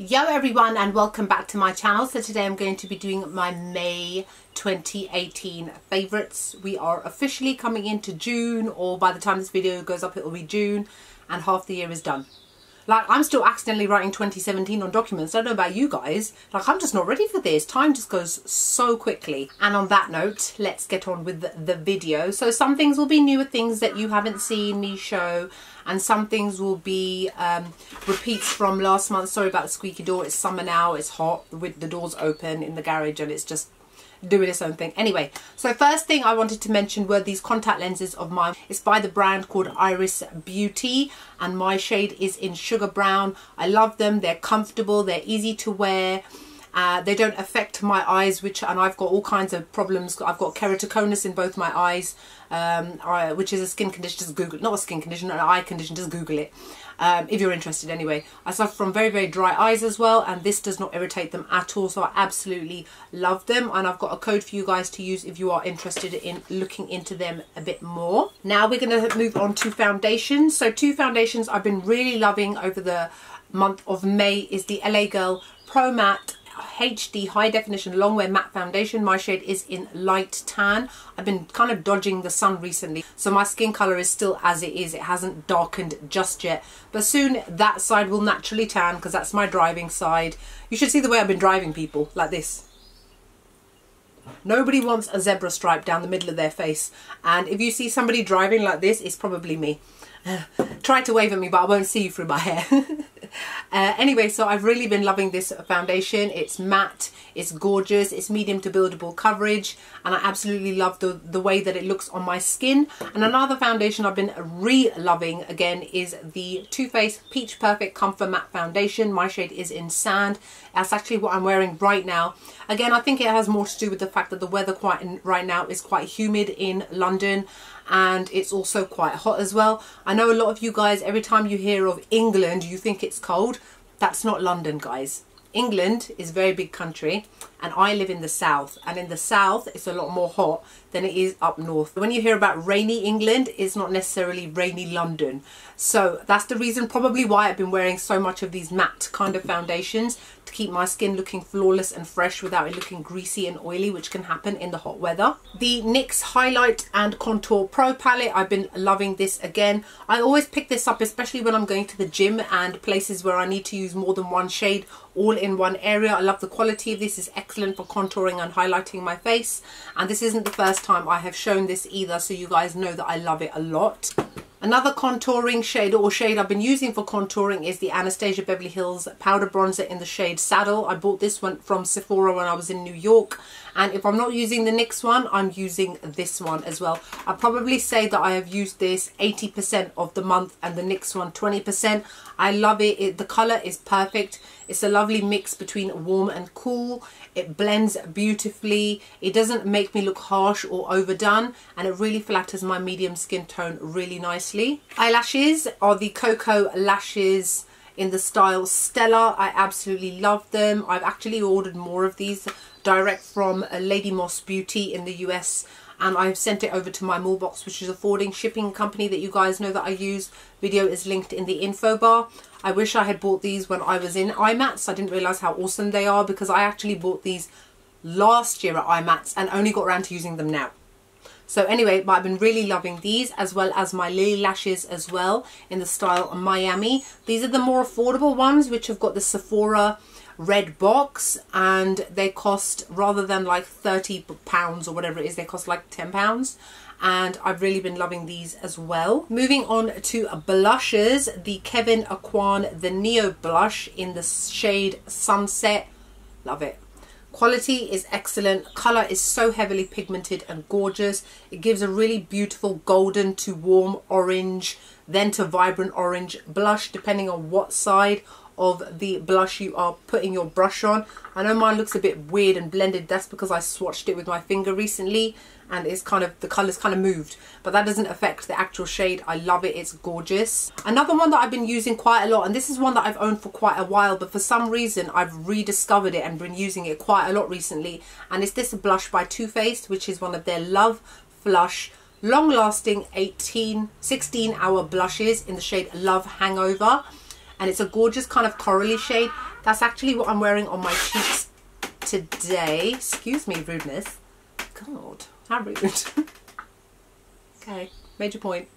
Yo everyone, and welcome back to my channel. So today I'm going to be doing my May 2018 favorites. We are officially coming into June, or by the time this video goes up it will be June, and half the year is done. Like, I'm still accidentally writing 2017 on documents. I don't know about you guys. Like, I'm just not ready for this. Time just goes so quickly. And on that note, let's get on with the video. So some things will be newer things that you haven't seen me show. And some things will be repeats from last month. Sorry about the squeaky door. It's summer now. It's hot. The door's open in the garage and it's just doing its own thing. Anyway, so first thing I wanted to mention were these contact lenses of mine. It's by the brand called Iris Beauty and my shade is in Sugar Brown. I love them. They're comfortable. They're easy to wear. They don't affect my eyes, and I've got all kinds of problems. I've got keratoconus in both my eyes, which is a skin condition. Just Google, not a skin condition, an eye condition. Just Google it if you're interested. Anyway, I suffer from very, very dry eyes as well, and this does not irritate them at all. So I absolutely love them, and I've got a code for you guys to use if you are interested in looking into them a bit more. Now we're going to move on to foundations. So two foundations I've been really loving over the month of May is the LA Girl Pro Matte HD High Definition Long Wear Matte Foundation. My shade is in light tan. I've been kind of dodging the sun recently, so my skin colour is still as it is. It hasn't darkened just yet, but soon that side will naturally tan because that's my driving side. You should see the way I've been driving people, like this. Nobody wants a zebra stripe down the middle of their face, and if you see somebody driving like this, it's probably me. Try to wave at me, but I won't see you through my hair. Anyway, so I've really been loving this foundation. It's matte, it's gorgeous, it's medium to buildable coverage, and I absolutely love the way that it looks on my skin. And another foundation I've been re-loving again is the Too Faced Peach Perfect Comfort Matte Foundation. My shade is in Sand. That's actually what I'm wearing right now. Again, I think it has more to do with the fact that the weather right now is quite humid in London, and it's also quite hot as well. I know a lot of you guys, every time you hear of England, you think it's cold. That's not London, guys. England is a very big country, and I live in the south, and in the south it's a lot more hot than it is up north. When you hear about rainy England, it's not necessarily rainy London. So that's the reason probably why I've been wearing so much of these matte kind of foundations, to keep my skin looking flawless and fresh without it looking greasy and oily, which can happen in the hot weather. The NYX Highlight and Contour Pro Palette, I've been loving this again. I always pick this up, especially when I'm going to the gym and places where I need to use more than one shade all in one area. I love the quality of this. It's excellent for contouring and highlighting my face, and this isn't the first time I have shown this either, so you guys know that I love it a lot. Another contouring shade, or shade I've been using for contouring, is the Anastasia Beverly Hills Powder Bronzer in the shade Saddle. I bought this one from Sephora when I was in New York, and if I'm not using the NYX one, I'm using this one as well. I'd probably say that I have used this 80% of the month and the NYX one 20%. I love it. The colour is perfect. It's a lovely mix between warm and cool. It blends beautifully. It doesn't make me look harsh or overdone, and it really flatters my medium skin tone really nicely. Eyelashes are the Koko lashes in the style Stella. I absolutely love them. I've actually ordered more of these direct from Lady Moss Beauty in the US, and I've sent it over to MyMallBox, which is a forwarding shipping company that you guys know that I use. Video is linked in the info bar. I wish I had bought these when I was in IMATS. I didn't realise how awesome they are, because I actually bought these last year at IMATS and only got around to using them now. So anyway, but I've been really loving these, as well as my Lilly lashes as well in the style Miami. These are the more affordable ones, which have got the Sephora red box, and they cost, rather than like £30 or whatever it is, they cost like £10. And I've really been loving these as well. Moving on to blushes, the Kevyn Aucoin the Neo blush in the shade Sunset. Love it. Quality is excellent. Colour is so heavily pigmented and gorgeous. It gives a really beautiful golden to warm orange, then to vibrant orange blush, depending on what side of the blush you are putting your brush on. I know mine looks a bit weird and blended. That's because I swatched it with my finger recently, and it's kind of, the colour's kind of moved, but that doesn't affect the actual shade. I love it. It's gorgeous. Another one that I've been using quite a lot, and this is one that I've owned for quite a while, but for some reason I've rediscovered it and been using it quite a lot recently, and it's this blush by Too Faced, which is one of their Love Flush long-lasting 16-hour blushes in the shade Love Hangover. And it's a gorgeous kind of corally shade. That's actually what I'm wearing on my cheeks today. Excuse me, rudeness. God, how rude. Okay, major point.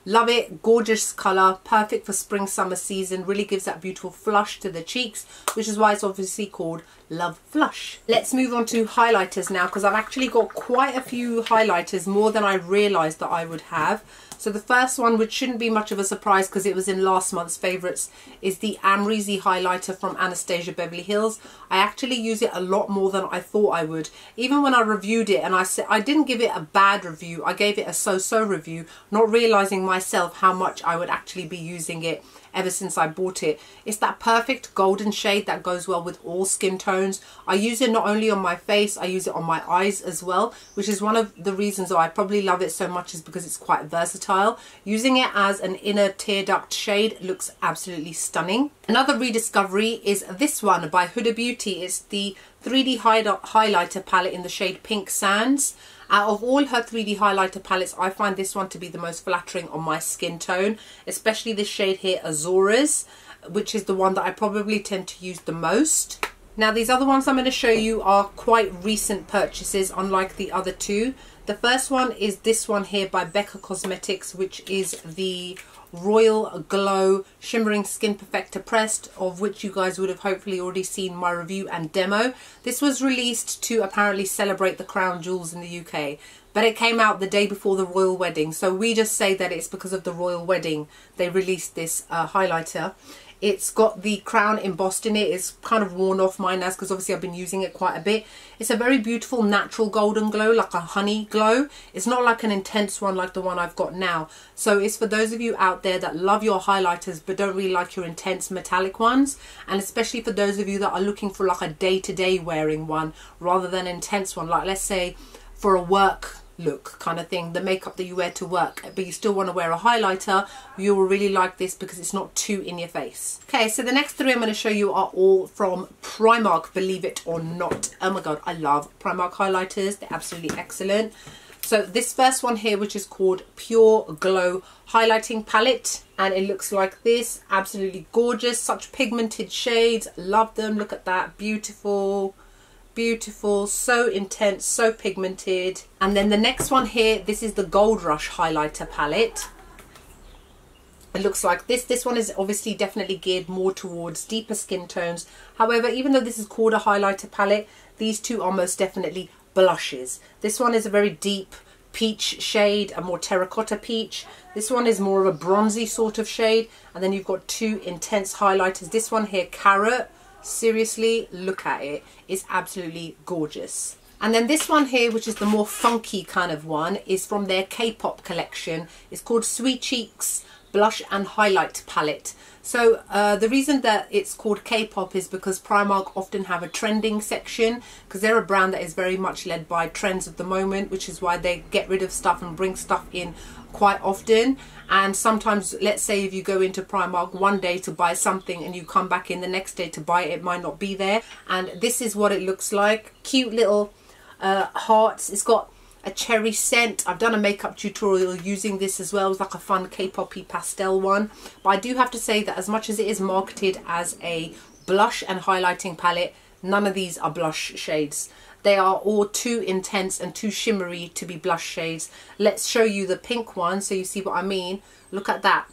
Love it. Gorgeous colour. Perfect for spring summer season. Really gives that beautiful flush to the cheeks, which is why it's obviously called Love Flush. Let's move on to highlighters now, because I've actually got quite a few highlighters, more than I realised that I would have. So the first one, which shouldn't be much of a surprise because it was in last month's favourites, is the Amrezy highlighter from Anastasia Beverly Hills. I actually use it a lot more than I thought I would. Even when I reviewed it, and I said I didn't give it a bad review, I gave it a so-so review, not realising myself how much I would actually be using it ever since I bought it. It's that perfect golden shade that goes well with all skin tones. I use it not only on my face, I use it on my eyes as well, which is one of the reasons why I probably love it so much, is because it's quite versatile. Using it as an inner tear duct shade looks absolutely stunning. Another rediscovery is this one by Huda Beauty. It's the 3D highlighter palette in the shade Pink Sands. Out of all her 3D highlighter palettes, I find this one to be the most flattering on my skin tone, especially this shade here, Azores, which is the one that I probably tend to use the most. Now these other ones I'm going to show you are quite recent purchases, unlike the other two. The first one is this one here by Becca Cosmetics, which is the Royal Glow Shimmering Skin Perfector Pressed, of which you guys would have hopefully already seen my review and demo. This was released to apparently celebrate the crown jewels in the UK, but it came out the day before the royal wedding, so we just say that it's because of the royal wedding they released this highlighter. It's got the crown embossed in it. It's kind of worn off mine now because obviously I've been using it quite a bit. It's a very beautiful natural golden glow, like a honey glow. It's not like an intense one like the one I've got now. So it's for those of you out there that love your highlighters but don't really like your intense metallic ones, and especially for those of you that are looking for like a day-to-day wearing one rather than an intense one, like let's say for a work look kind of thing, the makeup that you wear to work, but you still want to wear a highlighter, you will really like this because it's not too in your face. Okay, so the next three I'm going to show you are all from Primark, believe it or not. Oh my god, I love Primark highlighters. They're absolutely excellent. So this first one here, which is called Pure Glow Highlighting Palette, and it looks like this. Absolutely gorgeous, such pigmented shades, love them. Look at that, beautiful. Beautiful, so intense, so pigmented. And then the next one here, this is the Gold Rush highlighter palette. It looks like this. This one is obviously definitely geared more towards deeper skin tones. However, even though this is called a highlighter palette, these two are most definitely blushes. This one is a very deep peach shade, a more terracotta peach. This one is more of a bronzy sort of shade. And then you've got two intense highlighters. This one here, Carrot. Seriously, look at it. It's absolutely gorgeous. And then this one here, which is the more funky kind of one, is from their K-pop collection. It's called Sweet Cheeks Blush and Highlight Palette. So the reason that it's called K-pop is because Primark often have a trending section, because they're a brand that is very much led by trends of the moment, which is why they get rid of stuff and bring stuff in quite often. And sometimes, let's say if you go into Primark one day to buy something and you come back in the next day to buy it, it might not be there. And this is what it looks like. Cute little hearts. It's got a cherry scent. I've done a makeup tutorial using this as well. It's like a fun K-poppy pastel one. But I do have to say that as much as it is marketed as a blush and highlighting palette, none of these are blush shades. They are all too intense and too shimmery to be blush shades. Let's show you the pink one so you see what I mean. Look at that.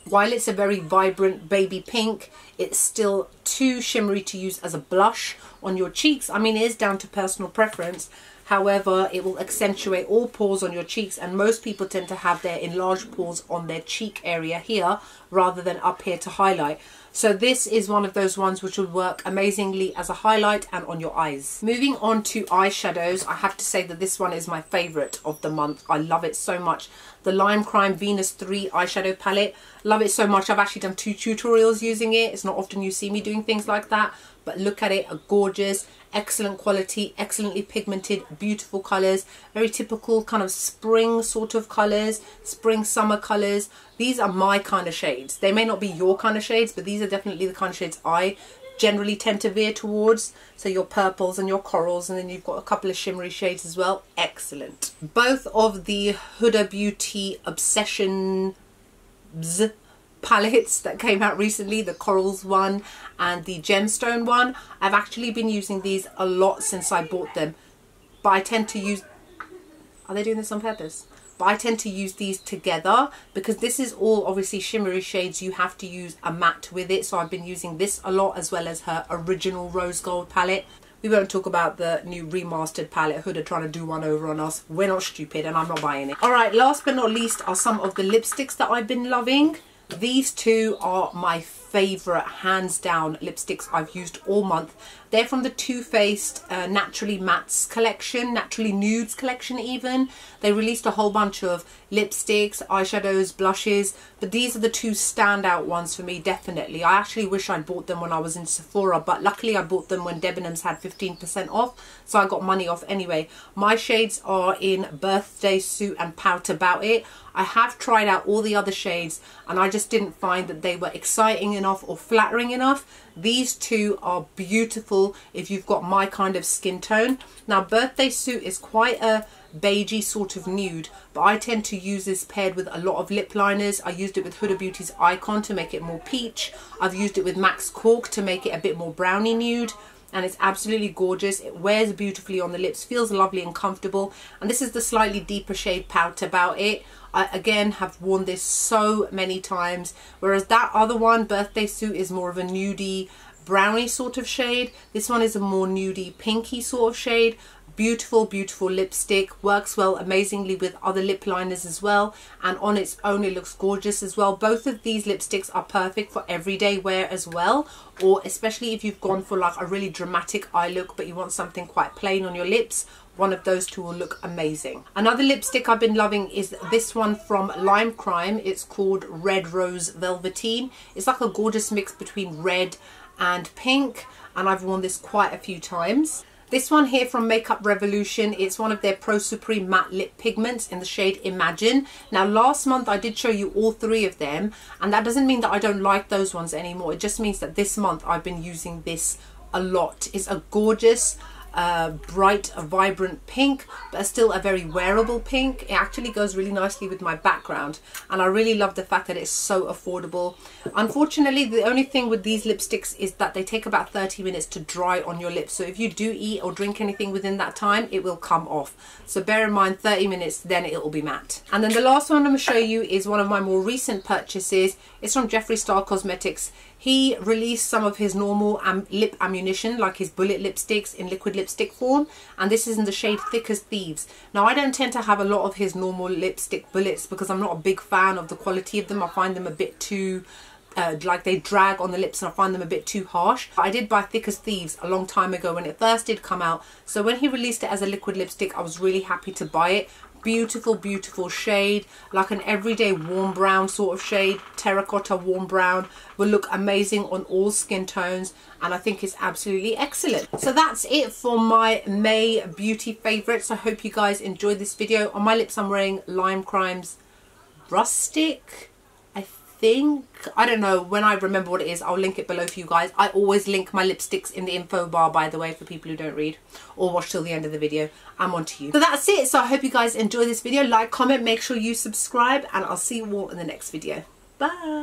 While it's a very vibrant baby pink, it's still too shimmery to use as a blush on your cheeks. I mean, it is down to personal preference. However, it will accentuate all pores on your cheeks, and most people tend to have their enlarged pores on their cheek area here rather than up here to highlight. So this is one of those ones which would work amazingly as a highlight and on your eyes. Moving on to eyeshadows, I have to say that this one is my favourite of the month. I love it so much. The Lime Crime Venus 3 eyeshadow palette. Love it so much. I've actually done 2 tutorials using it. It's not often you see me doing things like that. But look at it, a gorgeous, excellent quality, excellently pigmented, beautiful colours. Very typical kind of spring sort of colours, spring summer colours. These are my kind of shades. They may not be your kind of shades, but these are definitely the kind of shades I generally tend to veer towards. So your purples and your corals, and then you've got a couple of shimmery shades as well. Excellent. Both of the Huda Beauty Obsessions palettes that came out recently, the corals one and the gemstone one. I've actually been using these a lot since I bought them, but I tend to use, are they doing this on purpose? But I tend to use these together because this is all obviously shimmery shades. You have to use a matte with it, so I've been using this a lot, as well as her original rose gold palette. We won't talk about the new remastered palette. Huda trying to do one over on us. We're not stupid and I'm not buying it. Alright, last but not least are some of the lipsticks that I've been loving. These two are my favourite, hands down, lipsticks I've used all month. They're from the Too Faced Naturally Mattes collection, Naturally Nudes collection even. They released a whole bunch of lipsticks, eyeshadows, blushes, but these are the two standout ones for me, definitely. I actually wish I'd bought them when I was in Sephora, but luckily I bought them when Debenhams had 15% off, so I got money off anyway. My shades are in Birthday Suit and Pout About It. I have tried out all the other shades and I just didn't find that they were exciting enough or flattering enough. These two are beautiful if you've got my kind of skin tone. Now, Birthday Suit is quite a beigey sort of nude, but I tend to use this paired with a lot of lip liners. I used it with Huda Beauty's Icon to make it more peach. I've used it with Max Cork to make it a bit more brownie nude. And it's absolutely gorgeous. It wears beautifully on the lips, feels lovely and comfortable. And this is the slightly deeper shade Pout About It. I again have worn this so many times, whereas that other one, Birthday Suit, is more of a nudie brownie sort of shade. This one is a more nudie pinky sort of shade. Beautiful, beautiful lipstick, works well amazingly with other lip liners as well, and on its own it looks gorgeous as well. Both of these lipsticks are perfect for everyday wear as well, or especially if you've gone for like a really dramatic eye look but you want something quite plain on your lips. One of those two will look amazing. Another lipstick I've been loving is this one from Lime Crime. It's called Red Rose Velveteen. It's like a gorgeous mix between red and pink, and I've worn this quite a few times. This one here from Makeup Revolution, it's one of their Pro Supreme matte lip pigments in the shade Imagine. Now, last month I did show you all three of them, and that doesn't mean that I don't like those ones anymore. It just means that this month I've been using this a lot. It's a gorgeous bright, vibrant pink, but still a very wearable pink. It actually goes really nicely with my background, and I really love the fact that it's so affordable. Unfortunately, the only thing with these lipsticks is that they take about 30 minutes to dry on your lips, so if you do eat or drink anything within that time, it will come off. So bear in mind, 30 minutes, then it will be matte. And then the last one I'm going to show you is one of my more recent purchases. It's from Jeffree Star Cosmetics. He released some of his normal lip ammunition, like his bullet lipsticks, in liquid lipstick form, and this is in the shade Thick as Thieves. Now, I don't tend to have a lot of his normal lipstick bullets because I'm not a big fan of the quality of them. I find them a bit too like they drag on the lips, and I find them a bit too harsh. I did buy Thick as Thieves a long time ago when it first did come out, so when he released it as a liquid lipstick, I was really happy to buy it. Beautiful, beautiful shade, like an everyday warm brown sort of shade, terracotta warm brown, will look amazing on all skin tones, and I think it's absolutely excellent. So that's it for my May beauty favorites. I hope you guys enjoyed this video. On my lips I'm wearing Lime Crime's Rustic, I don't know. When I remember what it is, I'll link it below for you guys. I always link my lipsticks in the info bar, by the way, for people who don't read or watch till the end of the video. I'm on to you. So that's it. So I hope you guys enjoy this video. Like, comment, make sure you subscribe, and I'll see you all in the next video. Bye.